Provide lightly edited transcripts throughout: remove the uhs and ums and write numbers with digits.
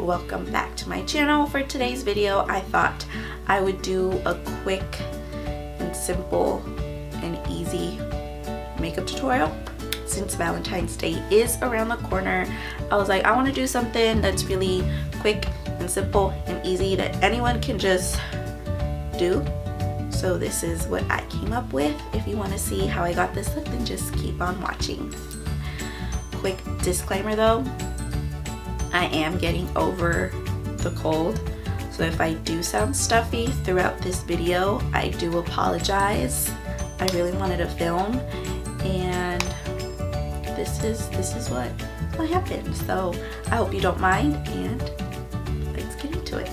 welcome back to my channel. For today's video, I thought I would do a quick and simple and easy makeup tutorial. Since Valentine's Day is around the corner, I was like, I want to do something that's really quick and simple and easy that anyone can just do. So this is what I came up with. If you want to see how I got this look, then just keep on watching. Quick disclaimer though, I am getting over the cold, so if I do sound stuffy throughout this video, I do apologize. I really wanted to film, and this is what happened. So I hope you don't mind, and let's get into it.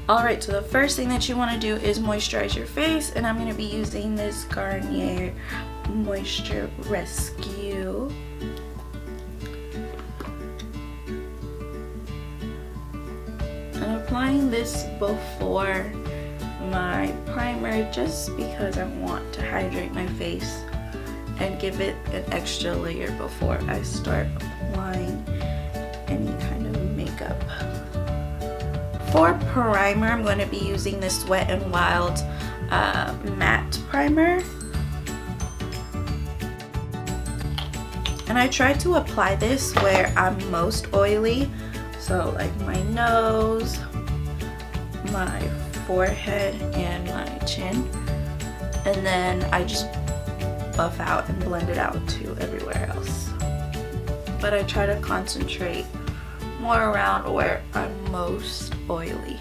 Alright, so the first thing that you want to do is moisturize your face, and I'm going to be using this Garnier Moisture Rescue. I'm applying this before my primer just because I want to hydrate my face and give it an extra layer before I start applying any kind of makeup. For primer, I'm going to be using this Wet n Wild matte primer. And I try to apply this where I'm most oily. So like my nose, my forehead, and my chin. And then I just buff out and blend it out to everywhere else. But I try to concentrate more around where I'm most oily.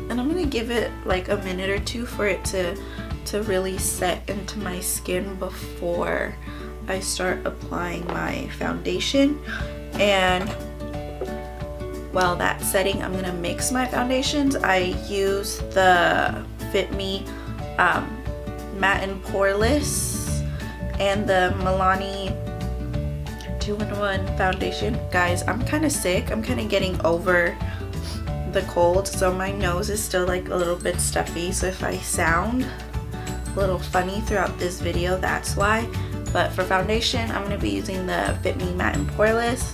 And I'm gonna give it like a minute or two for it to really set into my skin before I start applying my foundation. And while that's setting, I'm gonna mix my foundations. I use the Fit Me Matte and Poreless and the Milani 2-in-1 foundation. Guys, I'm kind of sick. I'm kind of getting over the cold, so my nose is still like a little bit stuffy. So if I sound a little funny throughout this video, that's why. But for foundation, I'm going to be using the Fit Me Matte and Poreless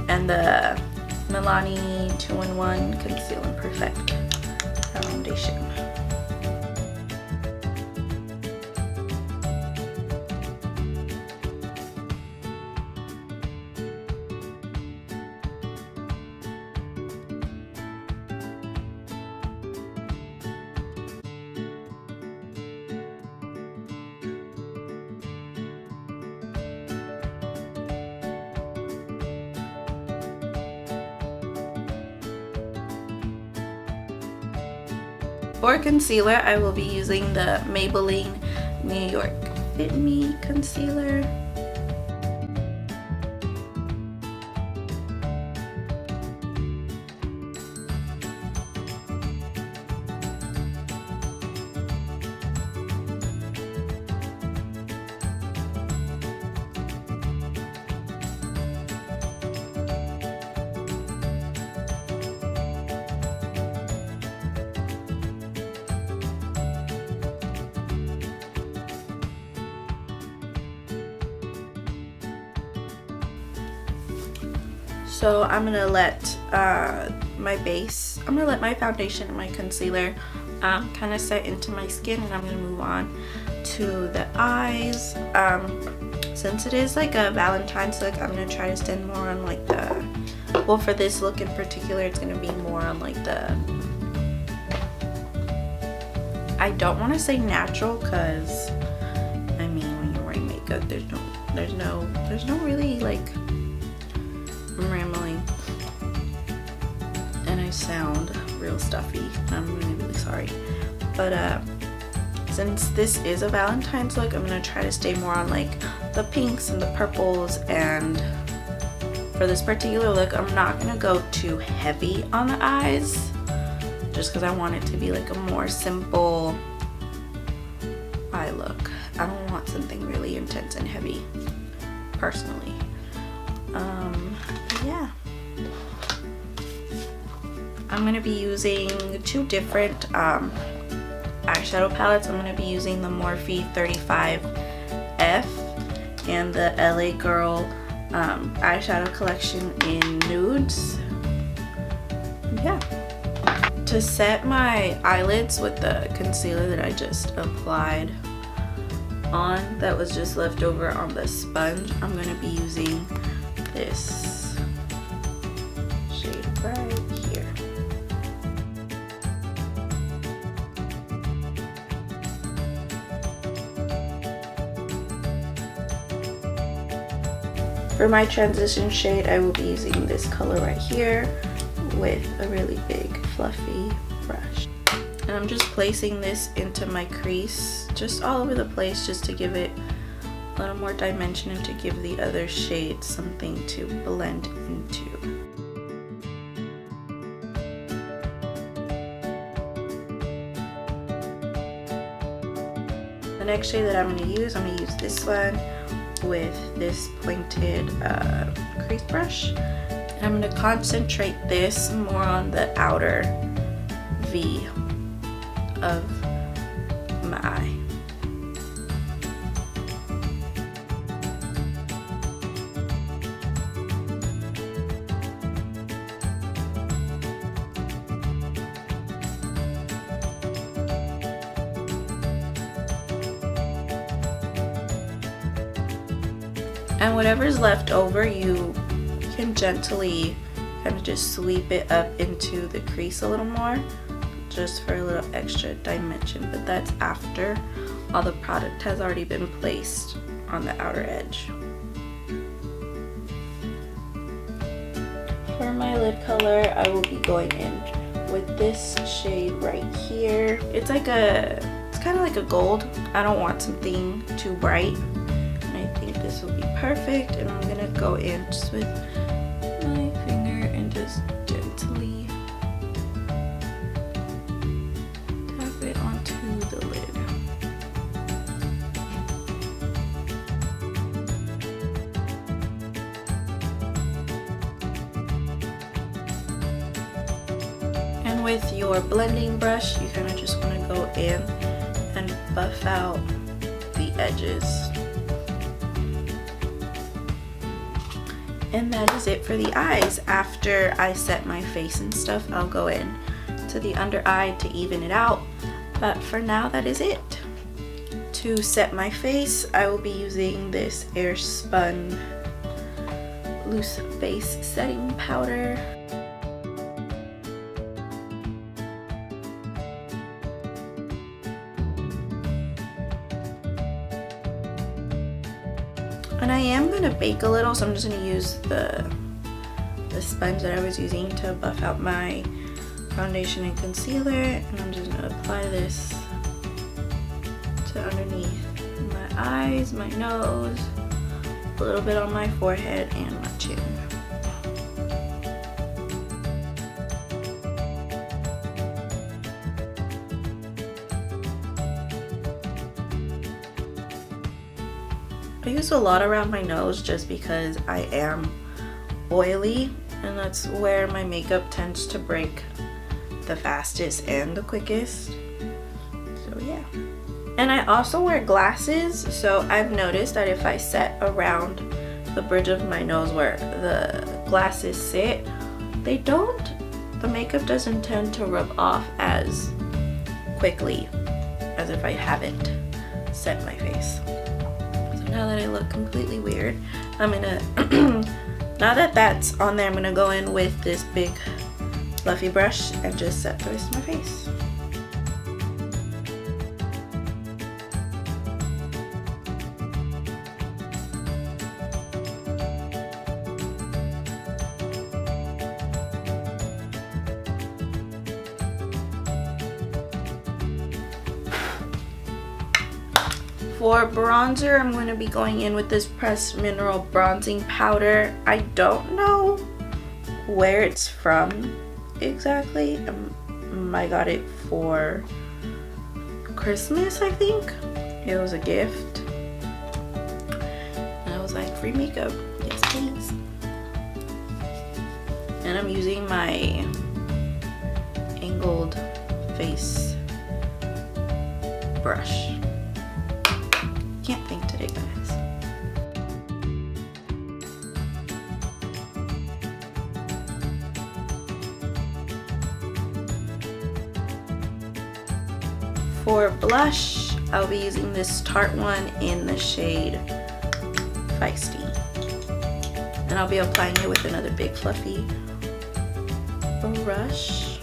and the Milani 2-in-1 Conceal and Perfect foundation. For concealer, I will be using the Maybelline New York Fit Me Concealer. So I'm gonna let my foundation and my concealer kind of set into my skin, and I'm gonna move on to the eyes. Since it is like a Valentine's look, I'm gonna try to stand more on like the, well, for this look in particular, it's gonna be more on like the, I don't want to say natural, because I mean when you're wearing makeup, there's no really like, I'm rambling and I sound real stuffy. I'm really sorry. But since this is a Valentine's look, I'm gonna try to stay more on like the pinks and the purples, and for this particular look, I'm not gonna go too heavy on the eyes just because I want it to be like a more simple eye look. I don't want something really intense and heavy personally. Yeah, I'm going to be using two different eyeshadow palettes. I'm going to be using the Morphe 35F and the LA Girl eyeshadow collection in nudes. Yeah. To set my eyelids with the concealer that I just applied on, that was just left over on the sponge, I'm going to be using this shade right here. For my transition shade, I will be using this color right here with a really big fluffy brush. And I'm just placing this into my crease, just all over the place, just to give it a little more dimension and to give the other shades something to blend into. The next shade that I'm going to use this one with this pointed crease brush. And I'm going to concentrate this more on the outer V of my eye. And whatever's left over, you can gently kind of just sweep it up into the crease a little more, just for a little extra dimension, but that's after all the product has already been placed on the outer edge. For my lid color, I will be going in with this shade right here. It's kind of like a gold. I don't want something too bright, and I think this will be perfect. And I'm gonna go in just with my finger and just gently tap it onto the lid. And with your blending brush, you kind of just want to go in and buff out the edges. And that is it for the eyes. After I set my face and stuff, I'll go in to the under eye to even it out. But for now, that is it. To set my face, I will be using this Airspun Loose Face Setting Powder. And I am going to bake a little, so I'm just going to use the sponge that I was using to buff out my foundation and concealer, and I'm just going to apply this to underneath my eyes, my nose, a little bit on my forehead and my chin. I use a lot around my nose just because I am oily, and that's where my makeup tends to break the fastest and the quickest. So yeah. And I also wear glasses, so I've noticed that if I set around the bridge of my nose where the glasses sit, the makeup doesn't tend to rub off as quickly as if I haven't set my face. Now that I look completely weird, I'm gonna, now that that's on there, I'm gonna go in with this big fluffy brush and just set the rest of my face. For bronzer, I'm going to be going in with this Pressed Mineral Bronzing Powder. I don't know where it's from exactly. I got it for Christmas, I think. It was a gift. And I was like, free makeup. Yes, please. And I'm using my angled face brush. Can't think today, guys. For blush, I'll be using this Tarte one in the shade Feisty. And I'll be applying it with another big fluffy brush.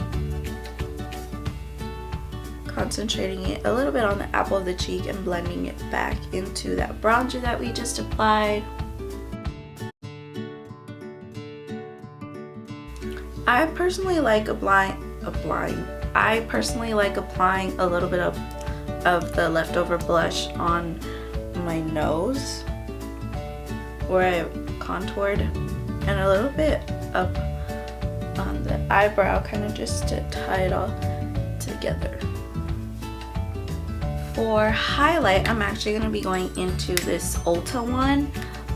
Concentrating it a little bit on the apple of the cheek and blending it back into that bronzer that we just applied. I personally like applying a little bit of the leftover blush on my nose where I contoured, and a little bit up on the eyebrow, kind of just to tie it all together. For highlight, I'm actually going to be going into this Ulta one.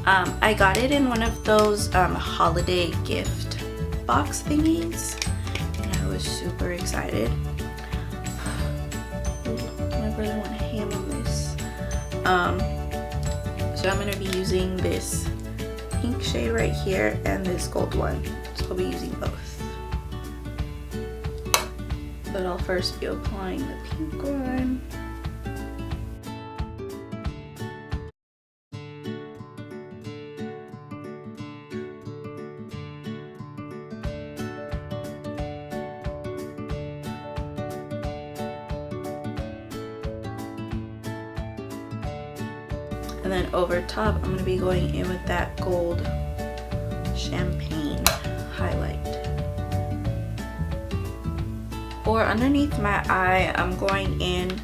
I got it in one of those holiday gift box thingies, and I was super excited. I really want to ham on this. So I'm going to be using this pink shade right here and this gold one. So I'll be using both. But I'll first be applying the pink one. And then over top, I'm going to be going in with that gold champagne highlight. For underneath my eye, I'm going in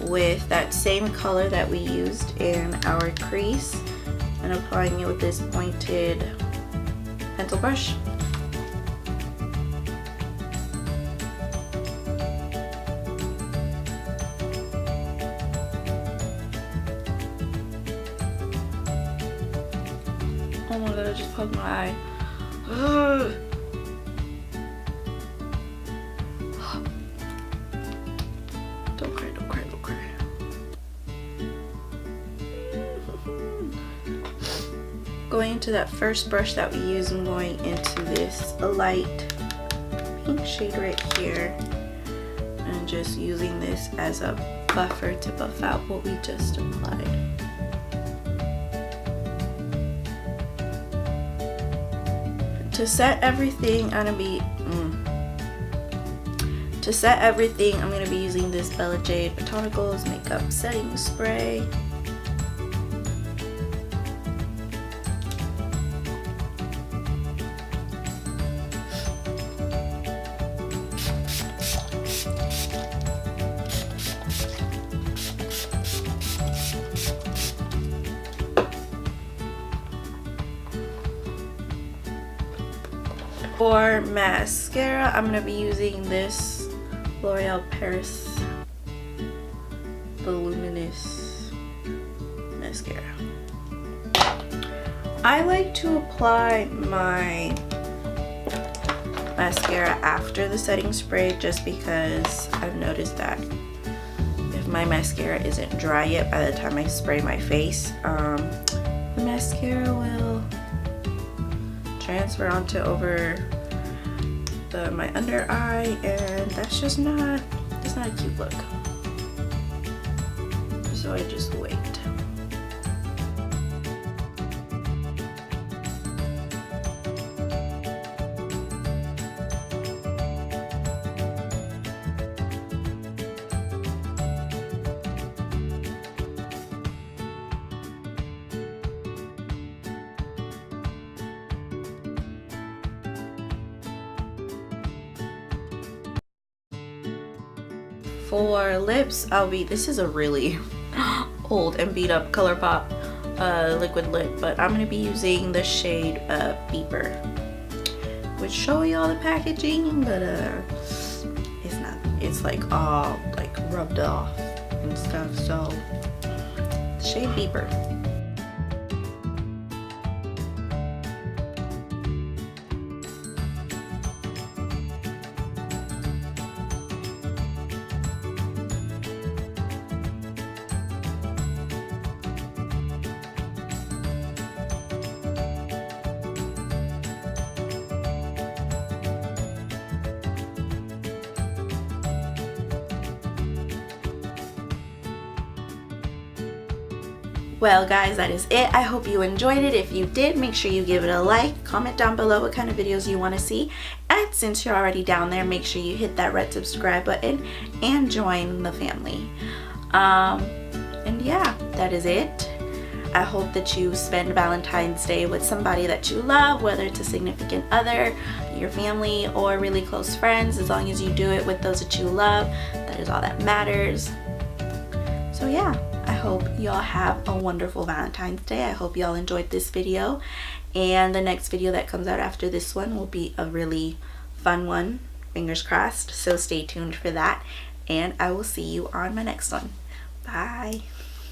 with that same color that we used in our crease and applying it with this pointed pencil brush. Oh my god, I just poked my eye. Ugh. Don't cry, don't cry, don't cry. Going into that first brush that we used, I'm going into this light pink shade right here. And just using this as a buffer to buff out what we just applied. To set everything, I'm gonna be using this Bella Jade Botanicals makeup setting spray. For mascara, I'm going to be using this L'Oreal Paris Voluminous Mascara. I like to apply my mascara after the setting spray just because I've noticed that if my mascara isn't dry yet by the time I spray my face, the mascara will transfer onto over my under eye, and that's just not a cute look. So I just wait. For lips, this is a really old and beat up ColourPop liquid lip, but I'm going to be using the shade Beeper, which show you all the packaging, but it's not, it's like all like rubbed off and stuff, so shade Beeper. Well guys, that is it. I hope you enjoyed it. If you did, make sure you give it a like, comment down below what kind of videos you want to see, and since you're already down there, make sure you hit that red subscribe button and join the family. And yeah, that is it. I hope that you spend Valentine's Day with somebody that you love, whether it's a significant other, your family, or really close friends. As long as you do it with those that you love, that is all that matters. So yeah, I hope y'all have a wonderful Valentine's Day. I hope y'all enjoyed this video, and the next video that comes out after this one will be a really fun one, fingers crossed, so stay tuned for that, and I will see you on my next one. Bye.